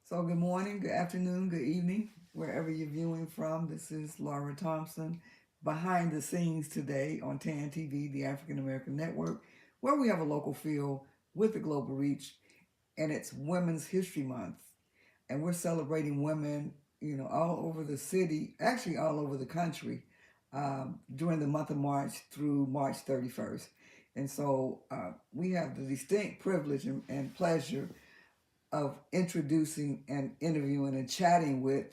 So, good morning, good afternoon, good evening, wherever you're viewing from. This is Laura Thompson behind the scenes today on TAN TV, the African American Network, where we have a local feel with a global reach, and it's Women's History Month. And we're celebrating women, all over the city, actually, all over the country, during the month of March through March 31st. And so we have the distinct privilege and pleasure of introducing and interviewing and chatting with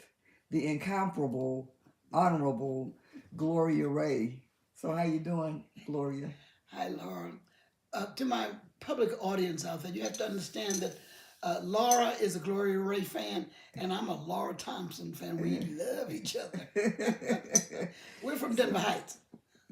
the incomparable, honorable Gloria Ray. So how you doing, Gloria? Hi, Laura. To my public audience out there, you have to understand that Laura is a Gloria Ray fan, and I'm a Laura Thompson fan. We love each other. We're from Denver Heights.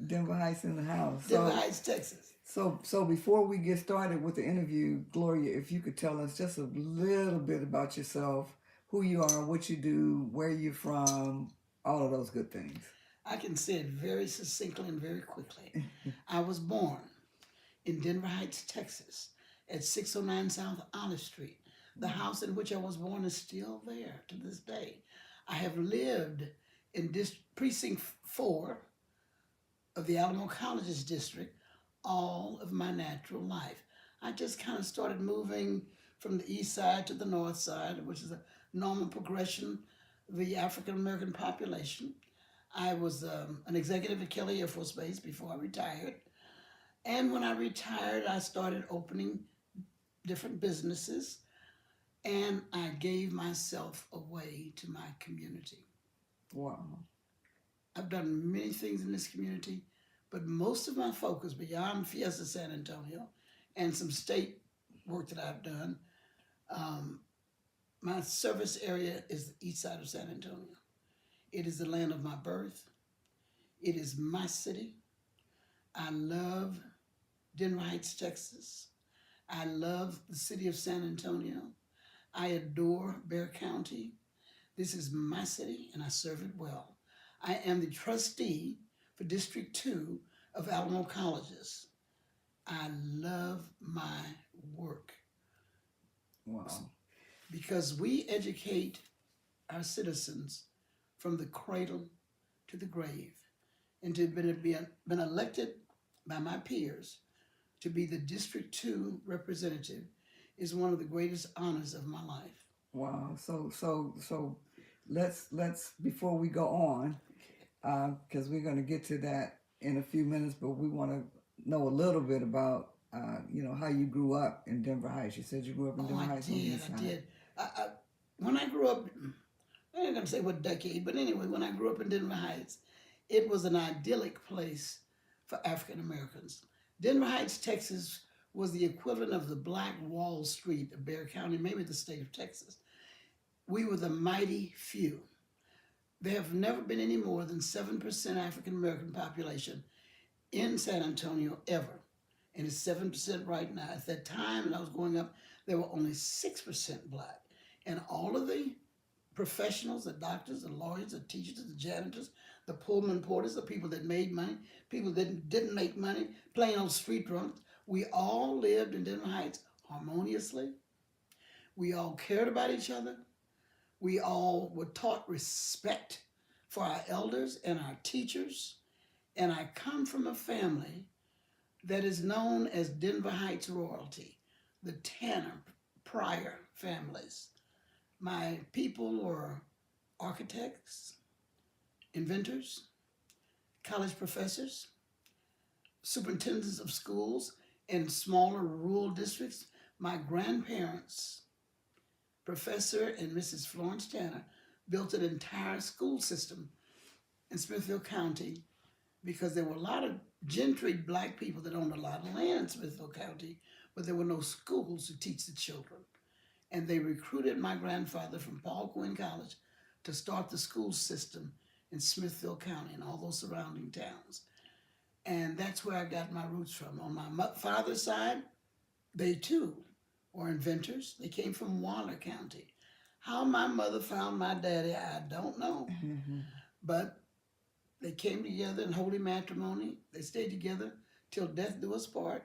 Denver Heights in the house. Denver Heights, Texas. So before we get started with the interview, Gloria, if you could tell us just a little bit about yourself, who you are, what you do, where you're from, all of those good things. I can say it very succinctly and very quickly. I was born in Denver Heights, Texas, at 609 South Olive Street. The house in which I was born is still there to this day. I have lived in precinct 4 of the Alamo Colleges district all of my natural life. I just kind of started moving from the east side to the north side, which is a normal progression of the African American population. I was an executive at Kelly Air Force Base before I retired. And when I retired, I started opening different businesses, and I gave myself away to my community. Wow. I've done many things in this community, but most of my focus beyond Fiesta San Antonio and some state work that I've done, my service area is the east side of San Antonio. It is the land of my birth. It is my city. I love Denver Heights, Texas. I love the city of San Antonio. I adore Bexar County. This is my city, and I serve it well. I am the trustee for District 2 of Alamo Colleges. I love my work. Wow. Because we educate our citizens from the cradle to the grave. And to have been elected by my peers to be the District 2 representative is one of the greatest honors of my life. Wow. So let's before we go on, because we're going to get to that in a few minutes, but we want to know a little bit about how you grew up in Denver Heights. You said you grew up in Denver Heights. I did. When I grew up, I'm not going to say what decade, but anyway, when I grew up in Denver Heights, it was an idyllic place for African Americans. Denver Heights, Texas was the equivalent of the Black Wall Street of Bexar County, maybe the state of Texas. We were the mighty few. There have never been any more than 7% African American population in San Antonio ever. And it's 7% right now. At that time, when I was growing up, there were only 6% black. And all of the professionals, the doctors, the lawyers, the teachers, the janitors, the Pullman porters, the people that made money, people that didn't make money, playing on street drunks, we all lived in Denver Heights harmoniously. We all cared about each other. We all were taught respect for our elders and our teachers. And I come from a family that is known as Denver Heights royalty, the Tanner Pryor families. My people were architects, inventors, college professors, superintendents of schools in smaller rural districts. My grandparents, Professor and Mrs. Florence Tanner, built an entire school system in Smithfield County because there were a lot of gentry black people that owned a lot of land in Smithfield County, but there were no schools to teach the children. And they recruited my grandfather from Paul Quinn College to start the school system in Smithfield County and all those surrounding towns. And that's where I got my roots from. On my father's side, they too were inventors. They came from Waller County. How my mother found my daddy, I don't know. But they came together in holy matrimony. They stayed together till death do us part,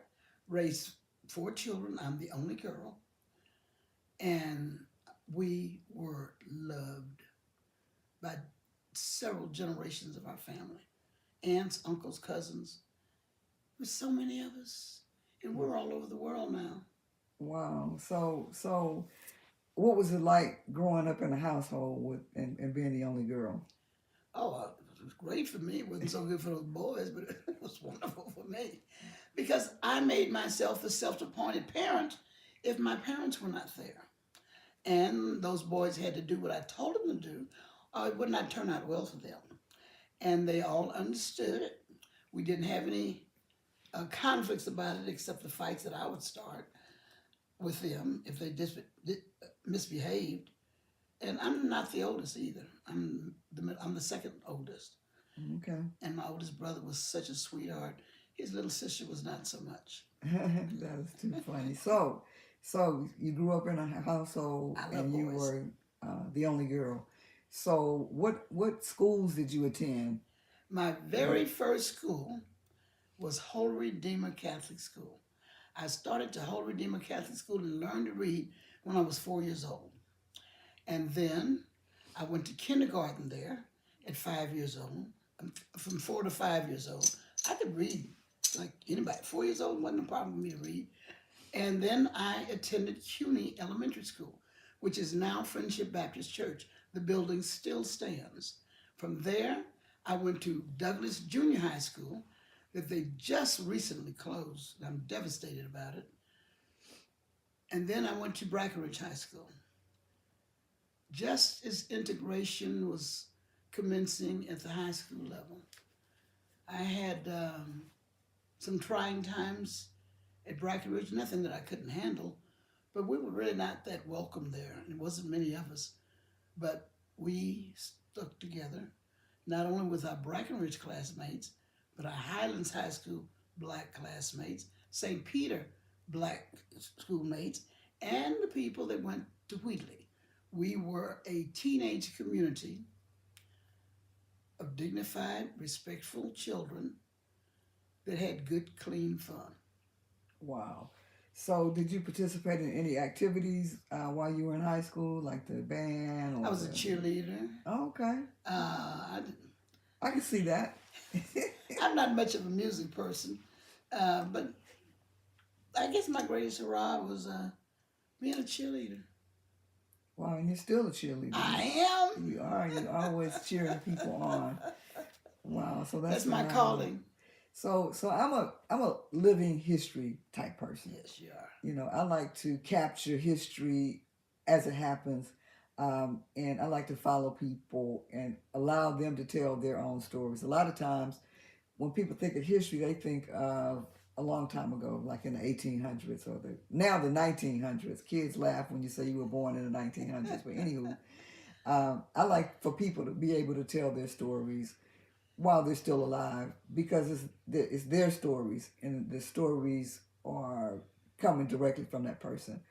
raised 4 children. I'm the only girl. And we several generations of our family, aunts, uncles, cousins. There's so many of us, and we're all over the world now. Wow. So what was it like growing up in a household with and being the only girl? Oh, it was great for me. It wasn't so good for those boys, but it was wonderful for me because I made myself the self-appointed parent if my parents were not there. And those boys had to do what I told them to do, or it would not turn out well for them. And they all understood it. We didn't have any conflicts about it except the fights that I would start with them if they misbehaved. And I'm not the oldest either. I'm the second oldest. Okay. And my oldest brother was such a sweetheart. His little sister was not so much. That is too funny. So you grew up in a household I love and you boys. were the only girl. So what schools did you attend? My very first school was Holy Redeemer Catholic School. I started to Holy Redeemer Catholic School and learned to read when I was 4 years old. And then I went to kindergarten there at 5 years old. From 4 to 5 years old, I could read like anybody. 4 years old wasn't a problem for me to read. And then I attended CUNY Elementary School, which is now Friendship Baptist Church. The building still stands. From there, I went to Douglas Junior High School that they just recently closed. I'm devastated about it. And then I went to Brackenridge High School. Just as integration was commencing at the high school level, I had some trying times at Brackenridge, nothing that I couldn't handle, but we were really not that welcome there. It wasn't many of us, but we stuck together, not only with our Brackenridge classmates, but our Highlands High School black classmates, St. Peter black schoolmates, and the people that went to Wheatley. We were a teenage community of dignified, respectful children that had good, clean fun. Wow. So did you participate in any activities while you were in high school, like the band or I was a cheerleader. Oh, okay. Uh, I can see that. I'm not much of a music person, but I guess my greatest hurrah was being a cheerleader. Wow, and you're still a cheerleader. I am. You are. You're always cheering people on. Wow. So that's my phenomenal. calling. So I'm a living history type person. Yes, you are. You know, I like to capture history as it happens, and I like to follow people and allow them to tell their own stories. A lot of times, when people think of history, they think of a long time ago, like in the 1800s or now the 1900s. Kids laugh when you say you were born in the 1900s. But anywho, I like for people to be able to tell their stories while they're still alive because it's their stories and the stories are coming directly from that person.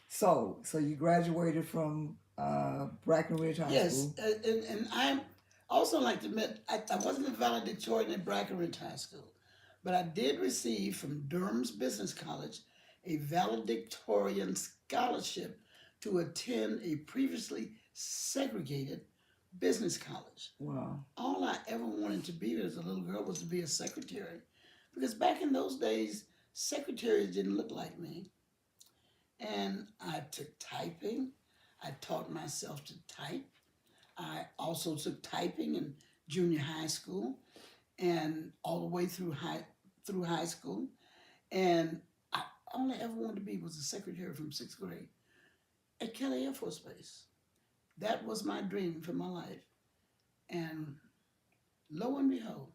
So you graduated from Brackenridge High School. Yes, and I also like to admit I wasn't a valedictorian at Brackenridge High School, but I did receive from Durham's Business College a valedictorian scholarship to attend a previously segregated business college. Wow. All I ever wanted to be as a little girl was to be a secretary, because back in those days, secretaries didn't look like me. And I took typing. I taught myself to type. I also took typing in junior high school and all the way through high school. And all I ever wanted to be was a secretary from 6th grade at Kelly Air Force Base. That was my dream for my life. And lo and behold,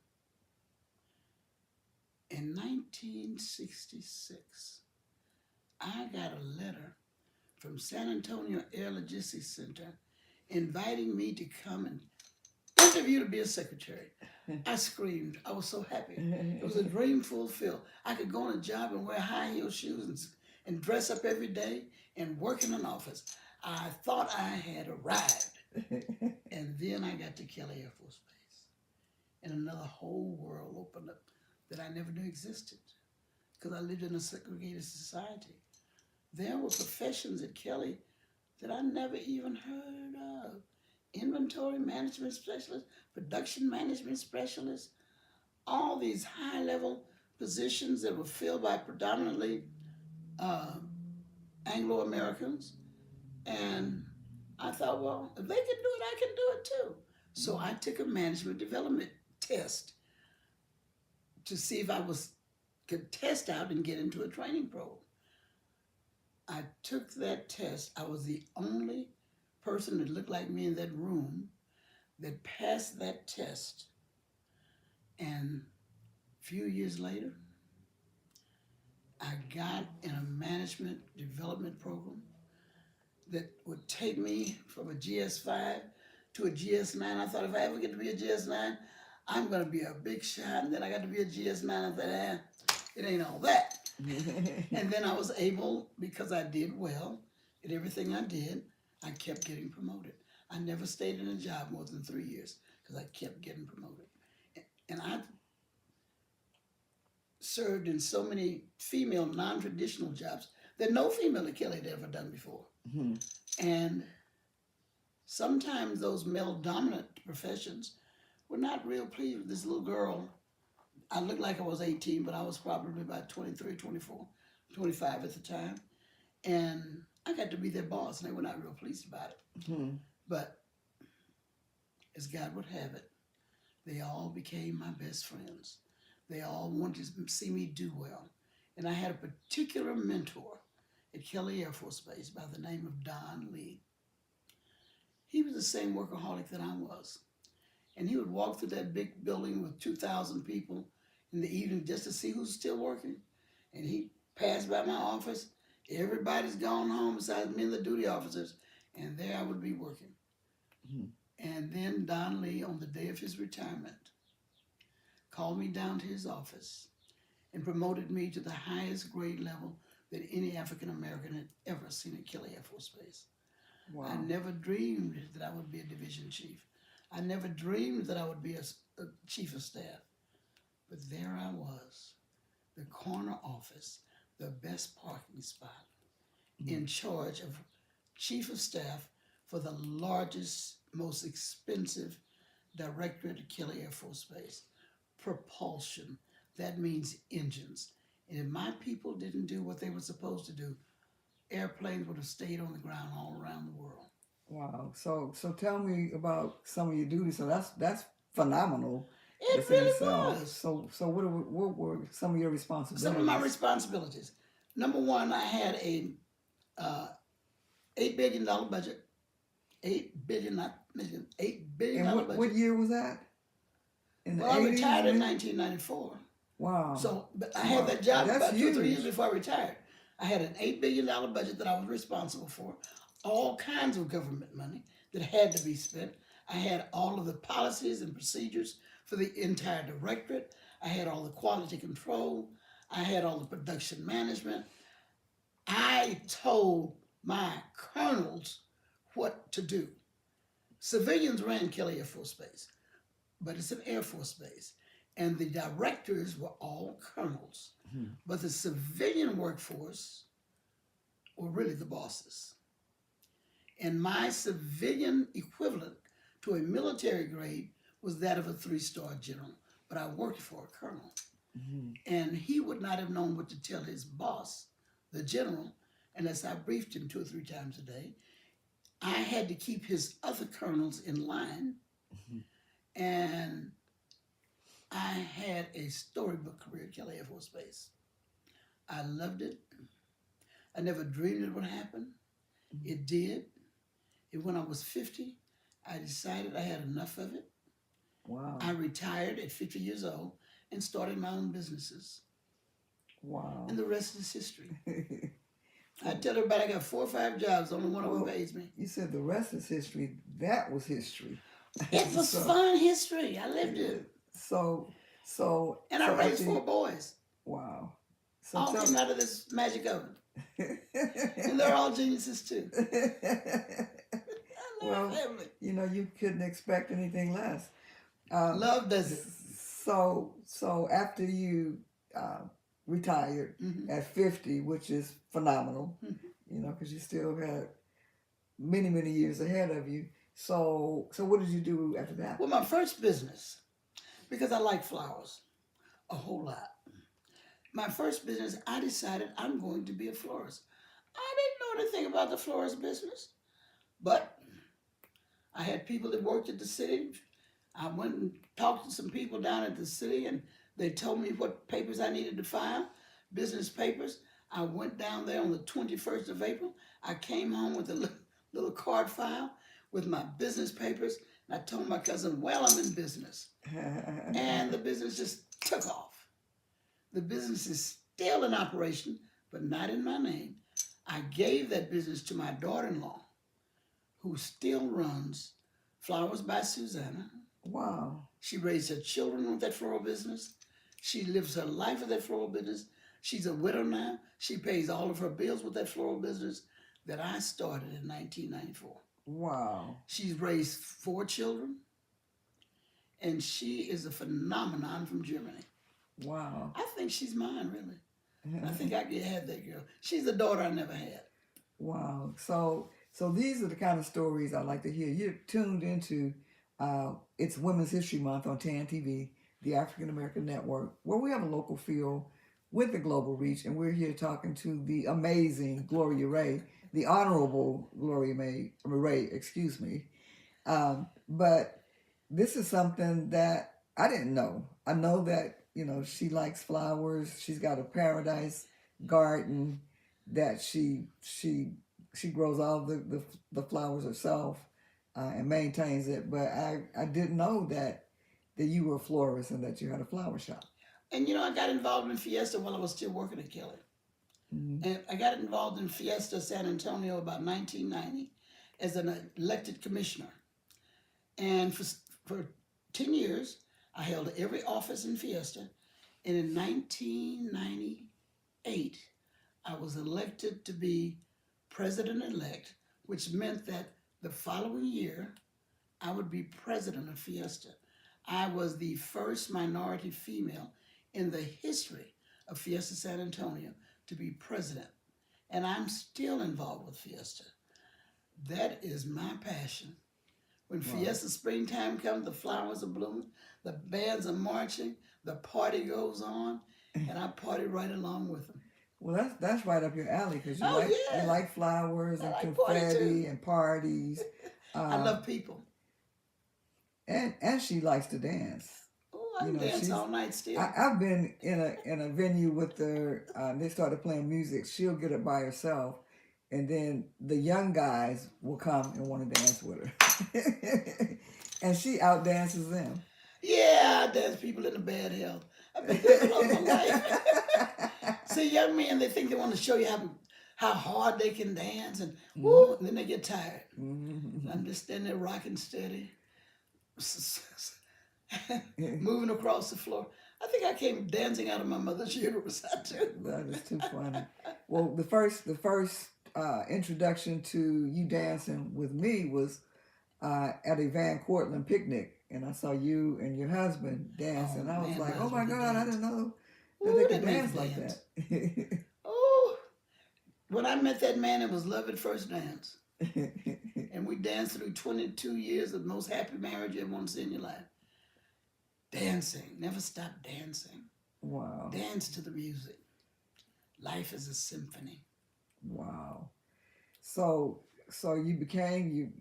in 1966, I got a letter from San Antonio Air Logistics Center inviting me to come and interview to be a secretary. I screamed. I was so happy. It was a dream fulfilled. I could go on a job and wear high heel shoes and dress up every day and work in an office. I thought I had arrived. And then I got to Kelly Air Force Base. And another whole world opened up that I never knew existed because I lived in a segregated society. There were professions at Kelly that I never even heard of. inventory management specialist, production management specialist, all these high level positions that were filled by predominantly uh, Anglo Americans. And I thought, well, if they can do it, I can do it too. So I took a management development test to see if could test out and get into a training program. I took that test. I was the only person that looked like me in that room that passed that test. And a few years later, I got in a management development program that would take me from a GS5 to a GS9. I thought if I ever get to be a GS9, I'm going to be a big shot. And then I got to be a GS9. I thought, it ain't all that. And then I was able, because I did well at everything I did, I kept getting promoted. I never stayed in a job more than 3 years because I kept getting promoted. And I served in so many female non-traditional jobs that no female at Kelly had ever done before. Mm-hmm. And sometimes those male-dominant professions were not real pleased with this little girl. I looked like I was 18, but I was probably about 23, 24, 25 at the time. And I got to be their boss, and they were not real pleased about it. Mm-hmm. But as God would have it, they all became my best friends. They all wanted to see me do well. And I had a particular mentor at Kelly Air Force Base by the name of Don Lee. He was the same workaholic that I was. And he would walk through that big building with 2,000 people in the evening just to see who's still working. And he passed by my office. Everybody's gone home besides me and the duty officers. And there I would be working. Mm-hmm. And then Don Lee, on the day of his retirement, called me down to his office and promoted me to the highest grade level that any African American had ever seen at Kelly Air Force Base. Wow. I never dreamed that I would be a division chief. I never dreamed that I would be a chief of staff. But there I was, the corner office, the best parking spot, in charge of chief of staff for the largest, most expensive directorate at Kelly Air Force Base. Propulsion, that means engines. And if my people didn't do what they were supposed to do, airplanes would have stayed on the ground all around the world. Wow. So tell me about some of your duties. So that's phenomenal. It really was. So what were some of your responsibilities? Some of my responsibilities. Number one, I had a $8 billion budget. $8 billion, not million. $8 billion budget. What year was that? Well, I retired in 1994. Wow. So, but I had that job about 2 or 3 years before I retired. I had an $8 billion budget that I was responsible for. All kinds of government money that had to be spent. I had all of the policies and procedures for the entire directorate. I had all the quality control. I had all the production management. I told my colonels what to do. Civilians ran Kelly Air Force Base, but it's an Air Force base. And the directors were all colonels. Mm-hmm. But the civilian workforce were really the bosses. And my civilian equivalent to a military grade was that of a 3-star general. But I worked for a colonel. Mm-hmm. And he would not have known what to tell his boss, the general, unless I briefed him 2 or 3 times a day. I had to keep his other colonels in line. Mm-hmm. And I had a storybook career at Kelly Air Force Base. I loved it. I never dreamed it would happen. Mm-hmm. It did. And when I was 50, I decided I had enough of it. Wow. I retired at 50 years old and started my own businesses. Wow. And the rest is history. I tell everybody I got 4 or 5 jobs, only one of them pays me. You said the rest is history. That was history. It was fun history. I lived it. And I raised 4 boys. Wow. All came out of this magic oven. And they're all geniuses too. Well, family. You know, you couldn't expect anything less. Love does it. So after you retired mm-hmm. at 50, which is phenomenal, mm-hmm. you know, because you still had many, many years ahead of you. So what did you do after that? Well, my first business, because I like flowers a whole lot. My first business, I decided I'm going to be a florist. I didn't know anything about the florist business, but I had people that worked at the city. I went and talked to some people down at the city, and they told me what papers I needed to file, business papers. I went down there on the 21st of April. I came home with a little card file with my business papers, and I told my cousin, well, I'm in business. And the business just took off. The business is still in operation, but not in my name. I gave that business to my daughter-in-law, who still runs Flowers by Susanna. Wow. She raised her children with that floral business. She lives her life with that floral business. She's a widow now. She pays all of her bills with that floral business that I started in 1994. Wow. She's raised 4 children, and she is a phenomenon from Germany. Wow. I think she's mine, really. I think I could have that girl. She's a daughter I never had. Wow. So these are the kind of stories I like to hear. You're tuned into it's Women's History Month on TAN TV, the African American Network, where we have a local feel with the global reach, and we're here talking to the amazing Gloria Ray, the Honorable Gloria Ray, excuse me. But this is something that I didn't know. I know that, she likes flowers. She's got a paradise garden that she grows all the flowers herself and maintains it. But I didn't know that you were a florist and that you had a flower shop. And I got involved in Fiesta while I was still working at Kelly. Mm-hmm. And I got involved in Fiesta San Antonio about 1990 as an elected commissioner. And for 10 years, I held every office in Fiesta. And in 1998, I was elected to be president-elect, which meant that the following year, I would be president of Fiesta. I was the first minority female in the history of Fiesta San Antonio to be president. And I'm still involved with Fiesta. That is my passion. When Fiesta springtime comes, the flowers are blooming, the bands are marching, the party goes on, and I party right along with them. Well, that's right up your alley because you like flowers and confetti and parties. I love people. And she likes to dance. Oh, I dance all night still. I've been in a venue with her. They started playing music. She'll get it by herself, and then the young guys will come and want to dance with her, and she outdances them. Yeah, I dance people in the bad health. I've been doing it all my life. See, young men, they think they want to show you how hard they can dance, and woo, and then they get tired. Mm-hmm. I'm just standing there rocking steady, moving across the floor. I think I came dancing out of my mother's uterus. That is too funny. Well, the first introduction to you dancing with me was at a Van Cortlandt picnic, and I saw you and your husband dance, and I was like, "Oh my God, I didn't know that they could dance like that." Oh, when I met that man, it was love at first dance, and we danced through 22 years of the most happy marriage you ever want to see in your life. Dancing, never stop dancing. Wow. Dance to the music. Life is a symphony. Wow. So you became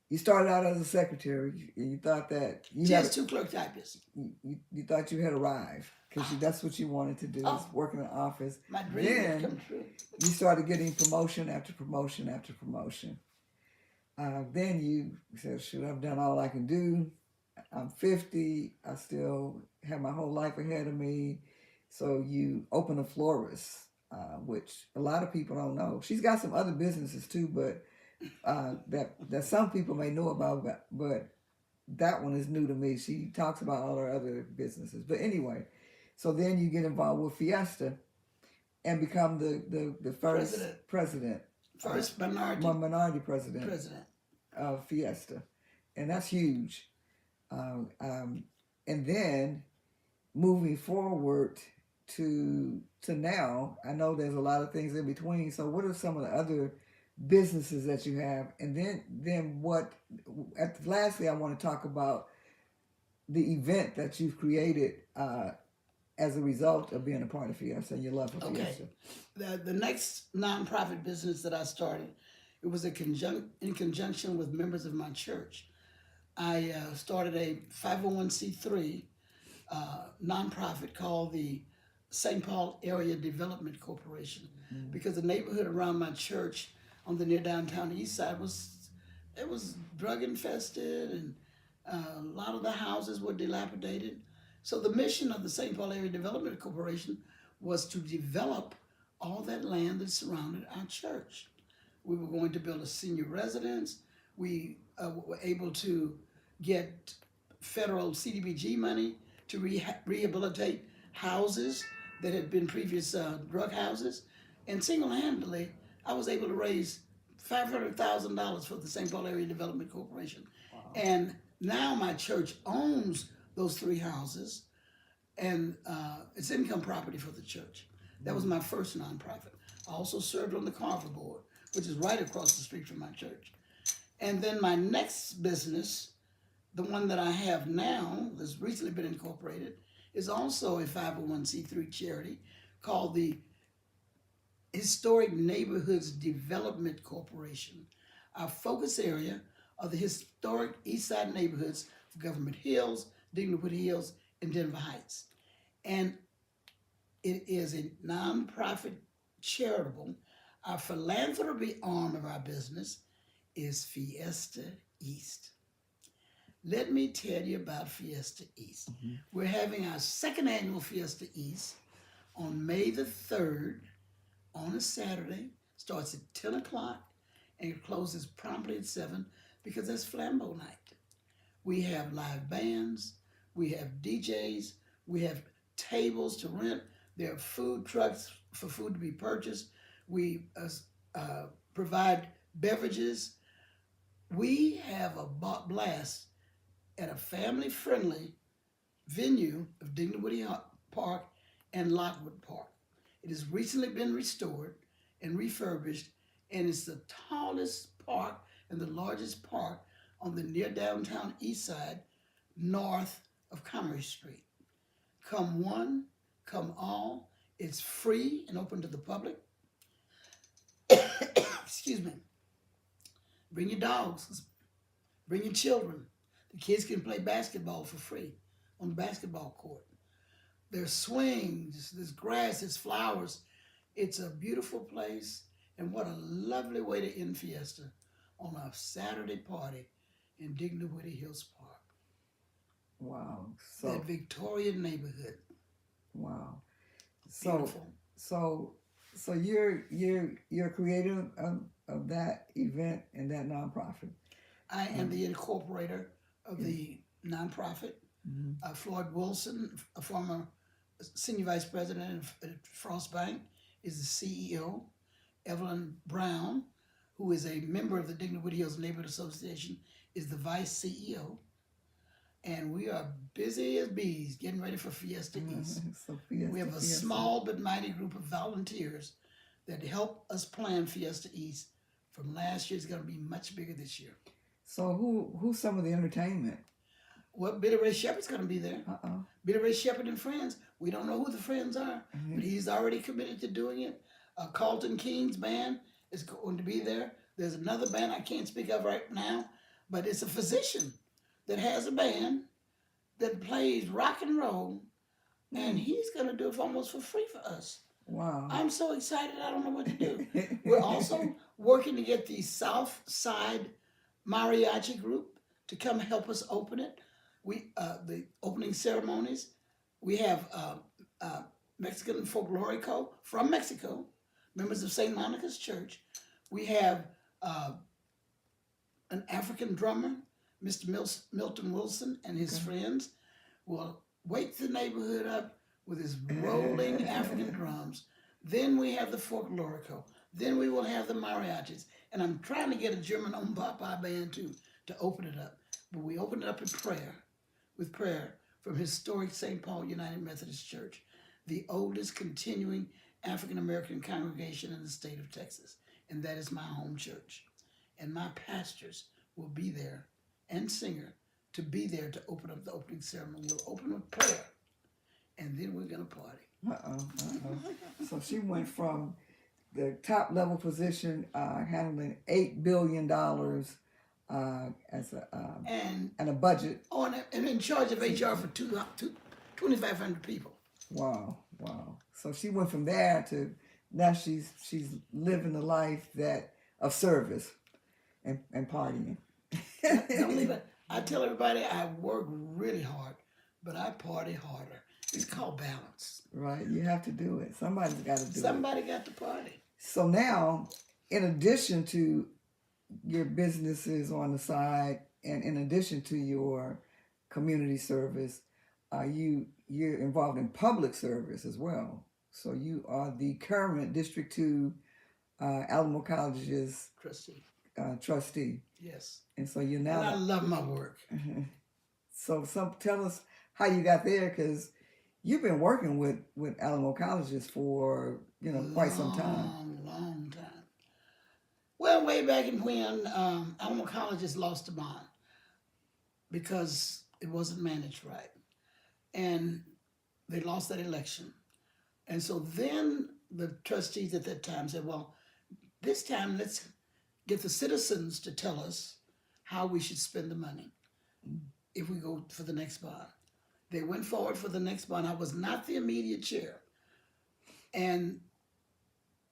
you started out as a secretary. You thought that you just 2 clerk typists. You thought you had arrived because that's what you wanted to do, is work in an office. My dream had come true. You started getting promotion after promotion after promotion. Then you said, "Shoot, I've done all I can do. I'm 50. I still have my whole life ahead of me." So you opened a florist, which a lot of people don't know. She's got some other businesses too, but that some people may know about, but that one is new to me. She talks about all her other businesses. But anyway, so then you get involved with Fiesta and become the first president. First minority president of Fiesta. And that's huge. And then moving forward to now, I know there's a lot of things in between. So what are some of the other businesses that you have, and then what? Lastly, I want to talk about the event that you've created as a result of being a part of Fiesta and your love for Okay. Fiesta. The next nonprofit business that I started, it was in conjunction with members of my church. I started a 501c3 nonprofit called the St. Paul Area Development Corporation, because the neighborhood around my church on the near downtown east side was drug infested, and a lot of the houses were dilapidated. So the mission of the St. Paul Area Development Corporation was to develop all that land that surrounded our church. We were going to build a senior residence. We were able to get federal CDBG money to rehabilitate houses that had been previous drug houses. And single-handedly, I was able to raise $500,000 for the St. Paul Area Development Corporation. Wow. And now my church owns those 3 houses, and it's income property for the church. That was my first nonprofit. I also served on the Carver Board, which is right across the street from my church. And then my next business, the one that I have now, that's recently been incorporated, is also a 501c3 charity called the Historic Neighborhoods Development Corporation. Our focus area are the historic East Side neighborhoods of Government Hills, Dignawood Hills, and Denver Heights. And it is a nonprofit charitable. Our philanthropy arm of our business is Fiesta East. Let me tell you about Fiesta East. Mm-hmm. We're having our second annual Fiesta East on May the 3rd on a Saturday. Starts at 10 o'clock and it closes promptly at 7 because that's Flambeau night. We have live bands, we have DJs, we have tables to rent, there are food trucks for food to be purchased, we provide beverages. We have a blast at a family-friendly venue of Dignawood Park and Lockwood Park. It has recently been restored and refurbished, and it's the tallest park and the largest park on the near downtown east side, north of Commerce Street. Come one, come all. It's free and open to the public. Excuse me. Bring your dogs. Bring your children. The kids can play basketball for free on the basketball court. There's swings, there's grass, there's flowers. It's a beautiful place, and what a lovely way to end Fiesta on a Saturday party in Dignawood Hills Park. Wow. That Victorian neighborhood. Wow. Beautiful. So you're creator of that event and that nonprofit. I am the incorporator of the nonprofit. Mm-hmm. Floyd Wilson, a former senior vice president at Frost Bank, is the CEO. Evelyn Brown, who is a member of the Dignawood Hills Neighborhood Association, is the vice CEO. And we are busy as bees getting ready for Fiesta East. So Fiesta, we have a small but mighty group of volunteers that help us plan Fiesta East. From last year, it's going to be much bigger this year. So who's some of the entertainment? Well, Billy Ray Shepherd's going to be there. Uh-oh. Billy Ray Shepherd and friends. We don't know who the friends are, but he's already committed to doing it. Carlton King's band is going to be there. There's another band I can't speak of right now, but it's a physician that has a band that plays rock and roll, and he's going to do it almost for free for us. Wow. I'm so excited, I don't know what to do. We're also working to get the South Side Mariachi group to come help us open it. The opening ceremonies, we have Mexican Folklorico from Mexico, members of St. Monica's Church. We have an African drummer, Mr. Milton Wilson, and his friends will wake the neighborhood up with his rolling African drums. Then we have the Folklorico. Then we will have the mariachis. And I'm trying to get a German Ombapa band too to open it up. But we open it up in prayer, with prayer from historic St. Paul United Methodist Church, the oldest continuing African American congregation in the state of Texas. and that is my home church. And my pastors will be there and singer to be there to open up the opening ceremony. We'll open with prayer, and then we're going to party. So she went from the top level position, handling $8 billion as a and a budget. Oh, and in charge of HR for 2,500 people. Wow. So she went from there to now she's living the life of service and partying. I tell everybody I work really hard, but I party harder. It's called balance. Right, you have to do it. Somebody's got to do it. Somebody got to party. So now, in addition to your businesses on the side, and in addition to your community service, you're involved in public service as well. So you are the current District 2 Alamo Colleges trustee. Yes. And so you're now. And I love my work. So tell us how you got there, because you've been working with Alamo Colleges for quite some time. Long time. Well, way back when Alamo Colleges lost a bond because it wasn't managed right, and they lost that election, and so then the trustees at that time said, "Well, this time let's get the citizens to tell us how we should spend the money if we go for the next bond." They went forward for the next bond. I was not the immediate chair. And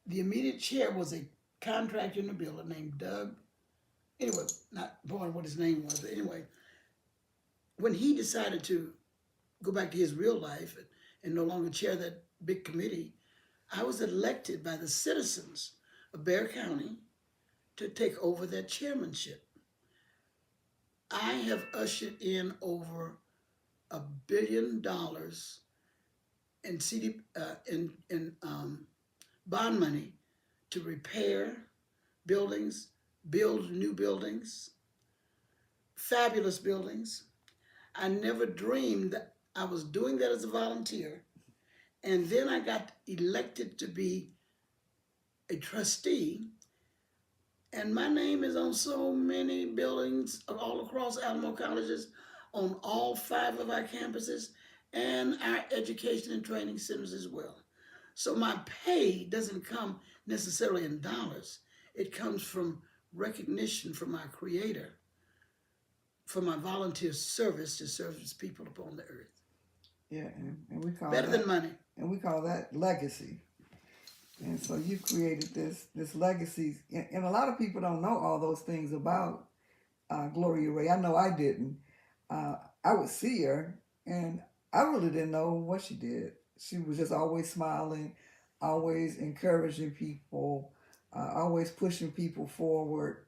the immediate chair was a contractor in the building named Doug. Anyway, not born what his name was, but anyway, when he decided to go back to his real life and no longer chair that big committee, I was elected by the citizens of Bexar County to take over that chairmanship. I have ushered in over $1 billion in bond money to repair buildings, build new buildings, fabulous buildings. I never dreamed that I was doing that as a volunteer. And then I got elected to be a trustee. And my name is on so many buildings all across Alamo Colleges, on all 5 of our campuses, and our education and training centers as well. So my pay doesn't come necessarily in dollars. It comes from recognition from our Creator for my volunteer service to service people upon the earth. Yeah, and we call better than money. And we call that legacy. And so you've created this legacy, and a lot of people don't know all those things about Gloria Ray. I know I didn't. I would see her, and I really didn't know what she did. She was just always smiling, always encouraging people, always pushing people forward,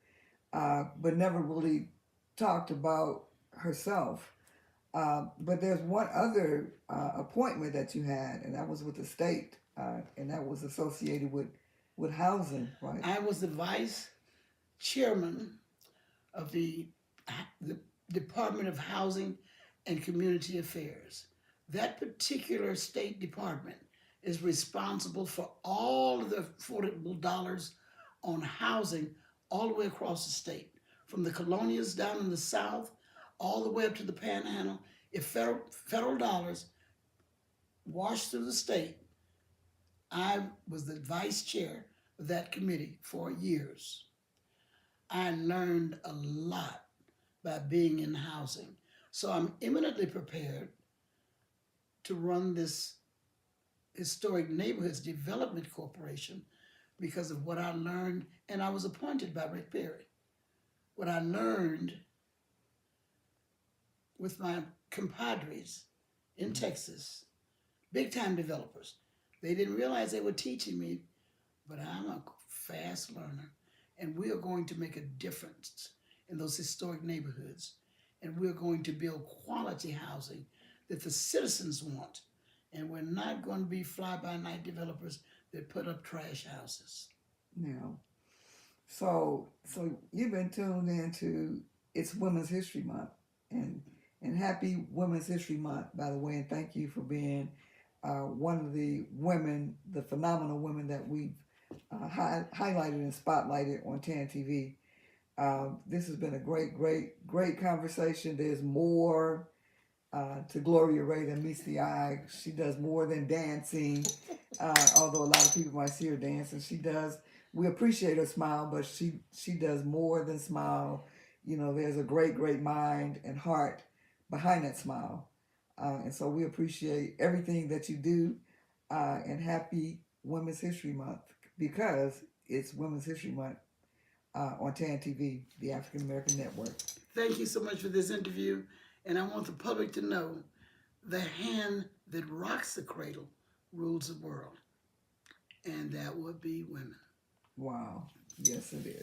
but never really talked about herself. But there's one other appointment that you had, and that was with the state, and that was associated with housing, right? I was the vice chairman of the Department of Housing and Community Affairs. That particular state department is responsible for all of the affordable dollars on housing all the way across the state, from the colonias down in the south, all the way up to the panhandle. If federal dollars washed through the state, I was the vice chair of that committee for years. I learned a lot by being in housing. So I'm eminently prepared to run this Historic Neighborhoods Development Corporation because of what I learned, and I was appointed by Rick Perry. What I learned with my compadres in Texas, big-time developers. They didn't realize they were teaching me, but I'm a fast learner, and we are going to make a difference in those historic neighborhoods, and we're going to build quality housing that the citizens want, and we're not going to be fly-by-night developers that put up trash houses. No. So you've been tuned into it's Women's History Month, and happy Women's History Month, by the way, and thank you for being one of the women, the phenomenal women that we've highlighted and spotlighted on TAN TV. This has been a great conversation. There's more to Gloria Ray than meets the eye. She does more than dancing, although a lot of people might see her dancing. She does. We appreciate her smile, but she does more than smile. You know, there's a great mind and heart behind that smile, and so we appreciate everything that you do. And happy Women's History Month because it's Women's History Month on TAN TV, the African American Network. Thank you so much for this interview. And I want the public to know the hand that rocks the cradle rules the world. And that would be women. Wow. Yes, it is.